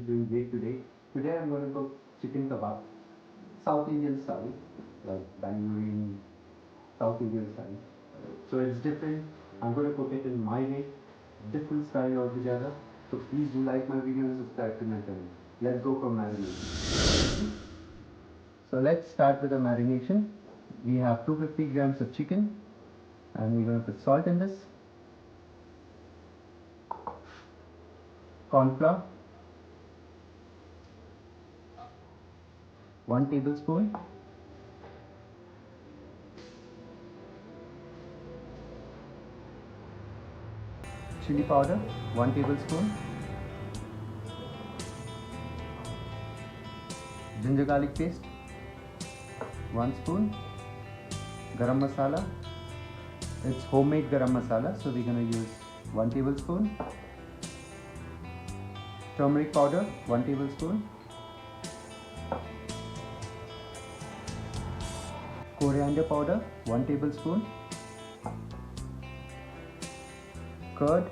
doing great today. Today I'm going to cook chicken kebab, South Indian style, like Bangalore South Indian style. So it's different. I'm going to cook it in my way, different style altogether. So please do like my video and subscribe to my channel. Let's go for marination. So let's start with the marination. We have 250 grams of chicken, and we're going to put salt in this, corn flour, 1 tablespoon, chili powder, 1 tablespoon, ginger garlic paste, 1 spoon, garam masala. It's homemade garam masala, so we're going to use 1 tablespoon, turmeric powder, 1 tablespoon, coriander powder, 1 tablespoon, curd,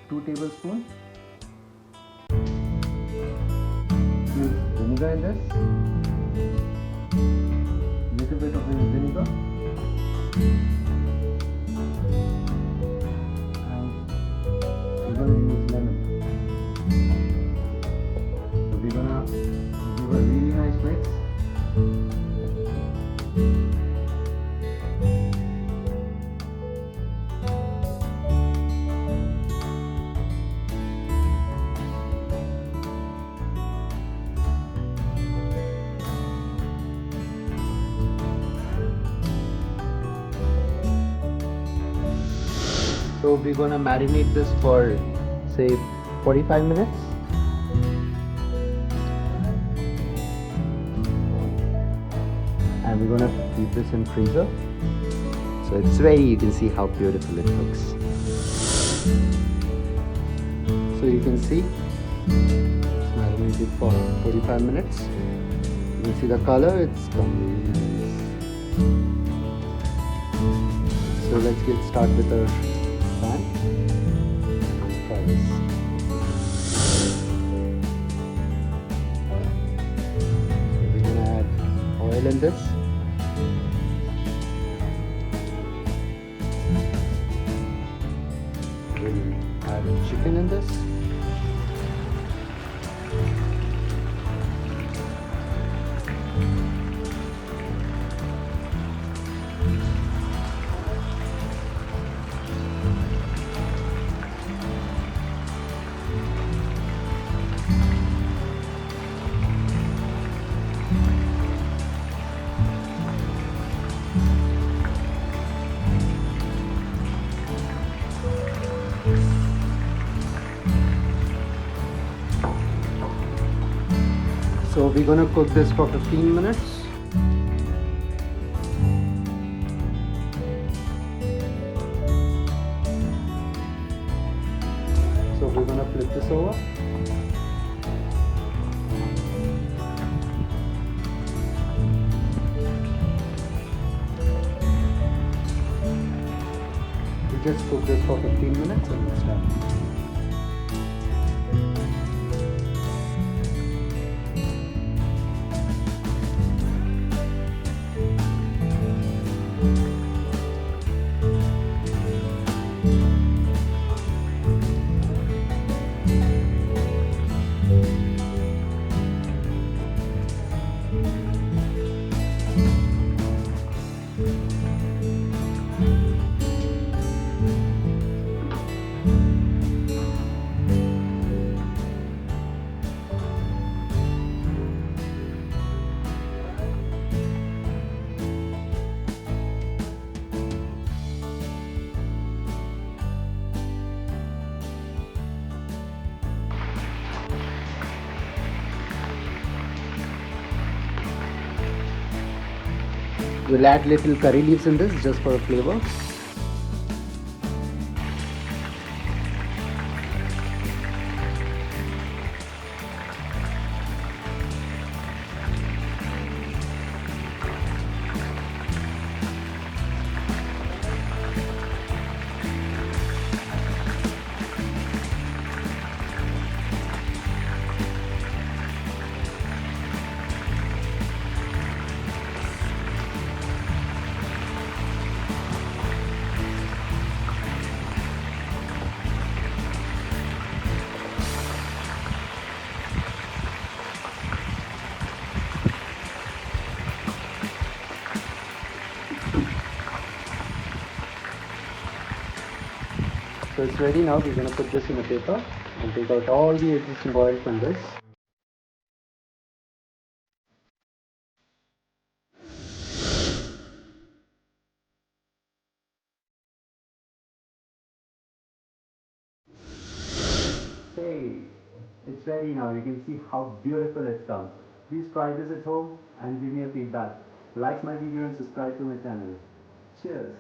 2 tablespoons, use vinegar in this, little bit of vinegar, and we're going to use lemon. So we're going to give a really nice mix. So we're gonna marinate this for say 45 minutes. And we're gonna keep this in freezer. So it's ready, you can see how beautiful it looks. So you can see it's marinated for 45 minutes. You can see the color, it's come really nice. So let's get started with our pan. Let's try this. So we're gonna add oil in this. We'll add chicken in this. So we're gonna cook this for 15 minutes. So we're gonna flip this over. We just cook this for 15 minutes and it's done. We'll add little curry leaves in this just for a flavor. it's ready now. We're going to put this in a paper and take out all the existing oil from this. Hey, it's ready now. You can see how beautiful it's come. Please try this at home and give me a feedback. Like my video and subscribe to my channel. Cheers.